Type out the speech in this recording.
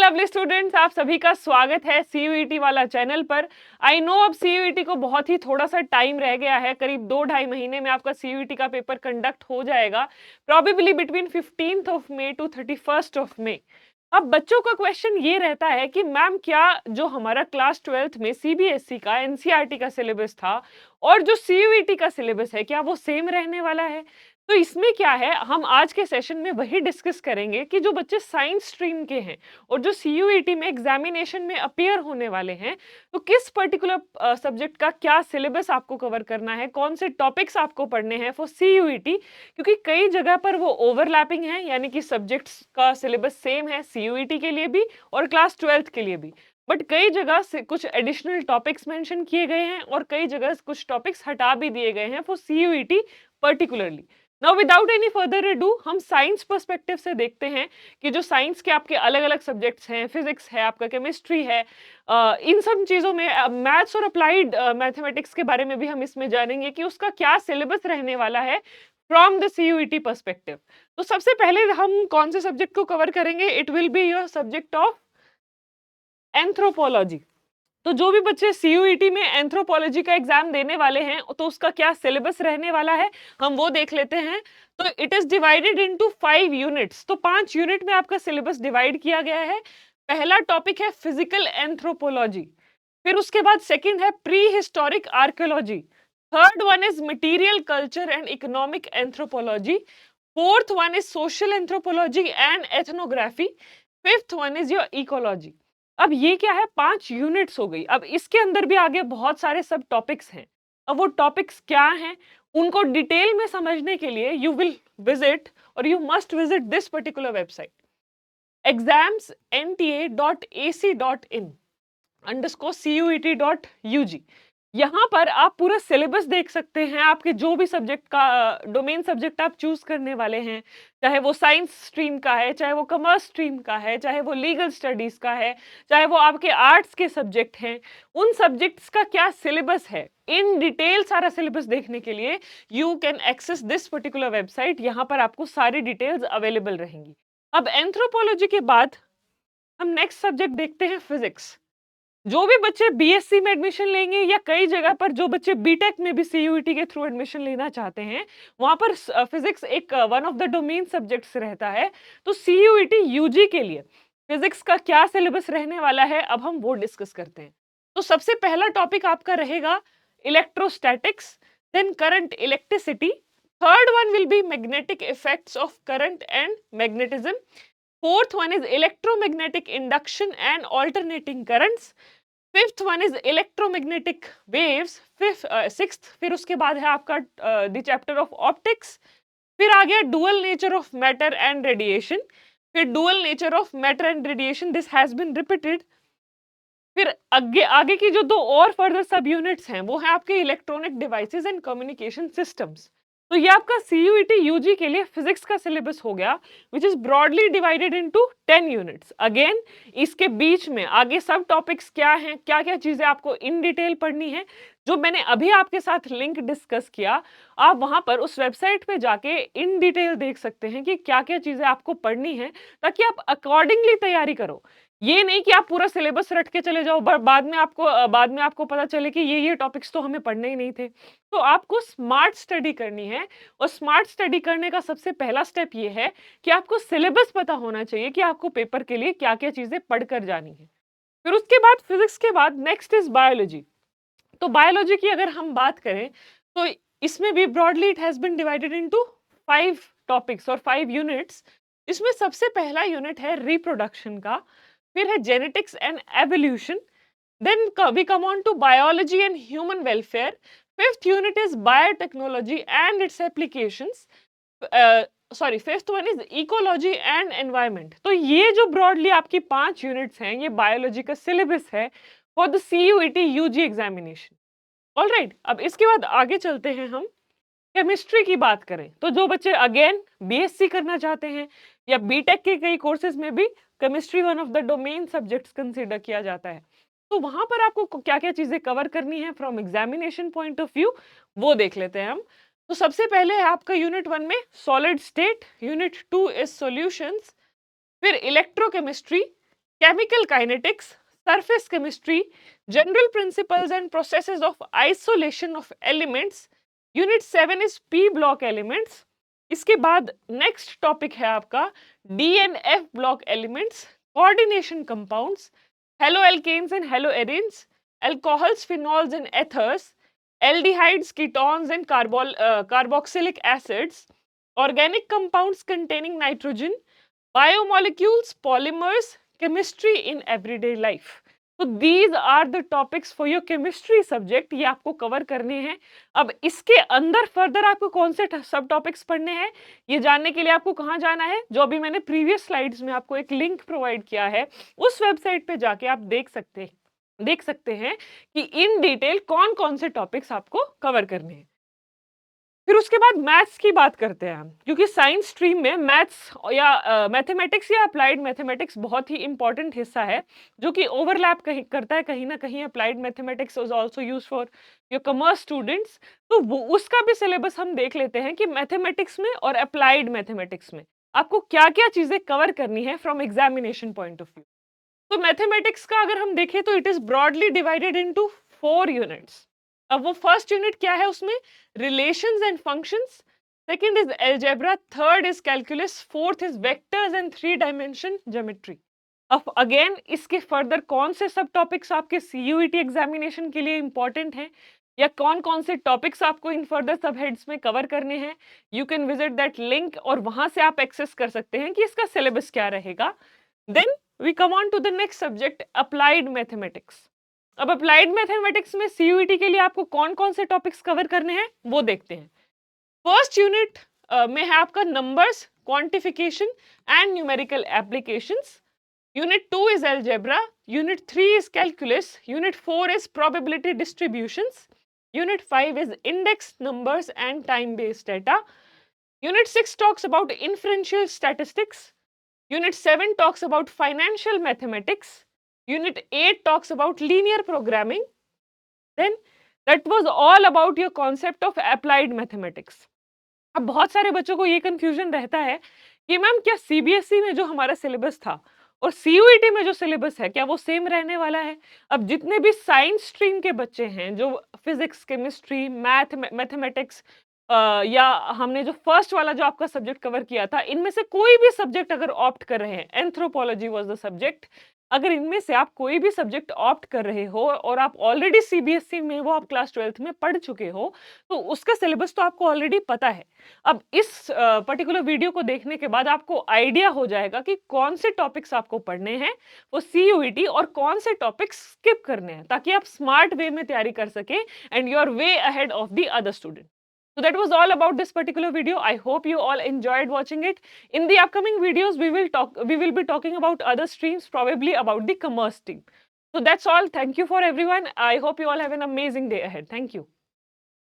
Lovely students, आप सभी का स्वागत है सीयूईटी वाला चैनल पर। आई नो अब सीयूईटी को बहुत ही थोड़ा सा टाइम रह गया है, करीब 2-2.5 महीने में आपका सीयूईटी का पेपर कंडक्ट हो जाएगा, probably between 15th of May to 31st of May. अब बच्चों का क्वेश्चन ये रहता है कि मैम क्या जो हमारा क्लास 12th में सीबीएसई का एनसीईआरटी का सिलेबस था और जो सीयूईटी का सिलेबस है क्या वो सेम रहने वाला है। तो इसमें क्या है, हम आज के सेशन में वही डिस्कस करेंगे कि जो बच्चे साइंस स्ट्रीम के हैं और जो सीयूईटी में एग्जामिनेशन में अपीयर होने वाले हैं, तो किस पर्टिकुलर सब्जेक्ट का क्या सिलेबस आपको कवर करना है, कौन से टॉपिक्स आपको पढ़ने हैं फॉर सीयूईटी। क्योंकि कई जगह पर वो ओवरलैपिंग है, यानी कि सब्जेक्ट्स का सिलेबस सेम है सीयूईटी के लिए भी और क्लास 12th के लिए भी, बट कई जगह से कुछ एडिशनल टॉपिक्स मेंशन किए गए हैं और कई जगह कुछ टॉपिक्स हटा भी दिए गए हैं for CUET particularly. Now without any further ado, हम साइंस पर्सपेक्टिव से देखते हैं कि जो साइंस के आपके अलग अलग सब्जेक्ट्स हैं, फिजिक्स है, आपका केमिस्ट्री है, इन सब चीज़ों में मैथ्स और अप्लाइड मैथमेटिक्स के बारे में भी हम इसमें जानेंगे कि उसका क्या सिलेबस रहने वाला है फ्रॉम द सीयूईटी पर्सपेक्टिव। तो सबसे पहले हम कौन से सब्जेक्ट को कवर करेंगे? It will be your subject of anthropology. तो जो भी बच्चे सीयूईटी में एंथ्रोपोलॉजी का एग्जाम देने वाले हैं तो उसका क्या सिलेबस रहने वाला है, हम वो देख लेते हैं। तो it is divided into 5 units, तो 5 यूनिट में आपका सिलेबस डिवाइड किया गया है। पहला टॉपिक है फिजिकल एंथ्रोपोलॉजी, फिर उसके बाद सेकंड है pre historic archaeology, third one is material culture and economic anthropology, fourth one is social anthropology and ethnography, fifth one is your ecology. अब ये क्या है, 5 यूनिट्स हो गई। अब इसके अंदर भी आगे बहुत सारे सब टॉपिक्स हैं। अब वो टॉपिक्स क्या हैं, उनको डिटेल में समझने के लिए यू विल विजिट और you must visit this particular website examsnta.ac.in_cuet.ug। यहाँ पर आप पूरा सिलेबस देख सकते हैं, आपके जो भी सब्जेक्ट का डोमेन सब्जेक्ट आप चूज करने वाले हैं, चाहे वो साइंस स्ट्रीम का है, चाहे वो कॉमर्स स्ट्रीम का है, चाहे वो लीगल स्टडीज का है, चाहे वो आपके आर्ट्स के सब्जेक्ट हैं, उन सब्जेक्ट्स का क्या सिलेबस है, इन डिटेल सारा सिलेबस देखने के लिए you can access this particular website. यहाँ पर आपको सारी डिटेल्स अवेलेबल रहेंगी। अब एंथ्रोपोलॉजी के बाद हम नेक्स्ट सब्जेक्ट देखते हैं फिजिक्स। जो भी बच्चे बीएससी में एडमिशन लेंगे या कई जगह पर जो बच्चे बीटेक में भी सीयूईटी के थ्रू एडमिशन लेना चाहते हैं, वहां पर फिजिक्स एक one of the domain subjects रहता है। तो सीयूईटी यूजी के लिए फिजिक्स का क्या सिलेबस रहने वाला है, अब हम वो डिस्कस करते हैं। तो सबसे पहला टॉपिक आपका रहेगा electrostatics, then current electricity, third one will be magnetic effects of current and magnetism, fourth one is electromagnetic induction and alternating currents, fifth one is electromagnetic waves, sixth फिर उसके बाद है आपका the chapter of optics, फिर आ गया dual nature of matter and radiation, फिर dual nature of matter and radiation this has been repeated। फिर आगे आगे की जो दो और फर्दर सब यूनिट्स हैं वो है आपके electronic devices and communication systems. तो ये आपका सीयूईटी यूजी के लिए फिजिक्स का सिलेबस हो गया, which is broadly divided into 10 units. Again इसके बीच में आगे सब टॉपिक्स क्या हैं, क्या क्या चीजें आपको इन डिटेल पढ़नी है, जो मैंने अभी आपके साथ लिंक डिस्कस किया, आप वहां पर उस वेबसाइट पे जाके इन डिटेल देख सकते हैं कि क्या क्या चीजें आपको पढ़नी है, ताकि आप अकॉर्डिंगली तैयारी करो। ये नहीं कि आप पूरा सिलेबस रट के चले जाओ, बाद में आपको पता चले कि ये टॉपिक्स तो हमें पढ़ने ही नहीं थे। तो आपको स्मार्ट स्टडी करनी है, और स्मार्ट स्टडी करने का सबसे पहला स्टेप ये है कि आपको सिलेबस पता होना चाहिए कि आपको पेपर के लिए क्या क्या चीजें पढ़कर जानी है। फिर उसके बाद फिजिक्स के बाद नेक्स्ट इज बायोलॉजी। तो बायोलॉजी की अगर हम बात करें तो इसमें भी broadly it has been divided into 5 topics और 5 यूनिट्स। इसमें सबसे पहला यूनिट है रिप्रोडक्शन का, फिर है genetics and evolution, then we come on to biology and human welfare, fifth unit is biotechnology and its applications, fifth one is ecology and environment. तो ये जो ब्रॉडली आपकी 5 यूनिट्स हैं, ये बायोलॉजी का सिलेबस है for the CUET UG examination. Alright, अब इसके बाद आगे चलते हैं हम केमिस्ट्री की बात करें। तो जो बच्चे अगेन बीएससी करना चाहते हैं या बीटेक के कई कोर्सेज में भी chemistry one of the domain subjects consider किया जाता है, तो वहां पर आपको क्या क्या चीजें कवर करनी है from examination point of view, वो देख लेते हैं हम। तो सबसे पहले है आपका यूनिट 1 में solid state, unit 2 is solutions, फिर electrochemistry, chemical kinetics, surface chemistry, general principles and processes of isolation of elements. Unit 7 is P block elements. इसके बाद नेक्स्ट टॉपिक है आपका D and F block elements, coordination compounds, halo alkanes and halo arenes, alcohols, phenols and ethers, aldehydes, ketones and carboxylic acids, organic compounds containing nitrogen, biomolecules, polymers, chemistry in everyday life. तो these are the topics for your chemistry subject. ये आपको cover करने हैं. अब इसके अंदर further आपको कौन से सब टॉपिक्स पढ़ने हैं ये जानने के लिए आपको कहाँ जाना है, जो अभी मैंने प्रीवियस स्लाइड्स में आपको एक लिंक प्रोवाइड किया है, उस वेबसाइट पे जाके आप देख सकते हैं कि इन डिटेल कौन कौन से टॉपिक्स आपको कवर करने हैं. फिर उसके बाद मैथ्स की बात करते हैं हम, क्योंकि साइंस स्ट्रीम में मैथ्स या मैथमेटिक्स या अप्लाइड मैथमेटिक्स बहुत ही इंपॉर्टेंट हिस्सा है, जो कि ओवरलैप करता है कहीं ना कहीं. Applied mathematics is also use for your commerce students. तो वो उसका भी सिलेबस हम देख लेते हैं कि मैथमेटिक्स में और अप्लाइड मैथमेटिक्स में आपको क्या क्या चीजें कवर करनी है from examination point of view. तो मैथमेटिक्स का अगर हम देखें तो it is broadly divided into 4 units. अब वो फर्स्ट यूनिट क्या है, उसमें relations and functions, second is algebra, third is calculus, fourth is vectors and 3 dimension geometry. अब अगेन इसके फर्दर कौन से सब टॉपिक्स आपके सीयूईटी एग्जामिनेशन के लिए इंपॉर्टेंट हैं या कौन कौन से टॉपिक्स आपको इन फर्दर सब हेड्स में कवर करने हैं, you can visit that link और वहां से आप एक्सेस कर सकते हैं कि इसका सिलेबस क्या रहेगा. Then we come on to the next subject, applied mathematics. अब अप्लाइड मैथमेटिक्स में सीयूईटी के लिए आपको कौन कौन से टॉपिक्स कवर करने हैं वो देखते हैं. फर्स्ट यूनिट में है आपका numbers, quantification and numerical applications. Unit 2 is algebra, unit 3 is calculus, unit 4 is probability distributions, unit 5 is index numbers and time based data, unit 6 talks about inferential statistics, unit 7 talks about financial mathematics, unit 8 talks about linear programming. Then that was all about your concept of applied mathematics. अब बहुत सारे बच्चों को ये confusion रहता है कि ma'am क्या सीबीएसई में जो हमारा सिलेबस था और सीयूईटी में जो सिलेबस है क्या वो सेम रहने वाला है. अब जितने भी साइंस स्ट्रीम के बच्चे हैं जो फिजिक्स, केमिस्ट्री, मैथमेटिक्स या हमने जो फर्स्ट वाला जो आपका सब्जेक्ट कवर किया था, इनमें से कोई भी सब्जेक्ट अगर ऑप्ट कर रहे हैं, एंथ्रोपोलॉजी वाज द सब्जेक्ट, अगर इनमें से आप कोई भी सब्जेक्ट ऑप्ट कर रहे हो और आप ऑलरेडी सीबीएसई में वो आप क्लास 12th में पढ़ चुके हो, तो उसका सिलेबस तो आपको ऑलरेडी पता है. अब इस पर्टिकुलर वीडियो को देखने के बाद आपको आइडिया हो जाएगा कि कौन से टॉपिक्स आपको पढ़ने हैं वो सीयूईटी और कौन से टॉपिक्स स्किप करने हैं, ताकि आप स्मार्ट वे में तैयारी कर सके and you are way ahead of the other student. So that was all about this particular video. I hope you all enjoyed watching it. In the upcoming videos, we will be talking about other streams, probably about the commerce stream. So that's all. Thank you for everyone. I hope you all have an amazing day ahead. Thank you.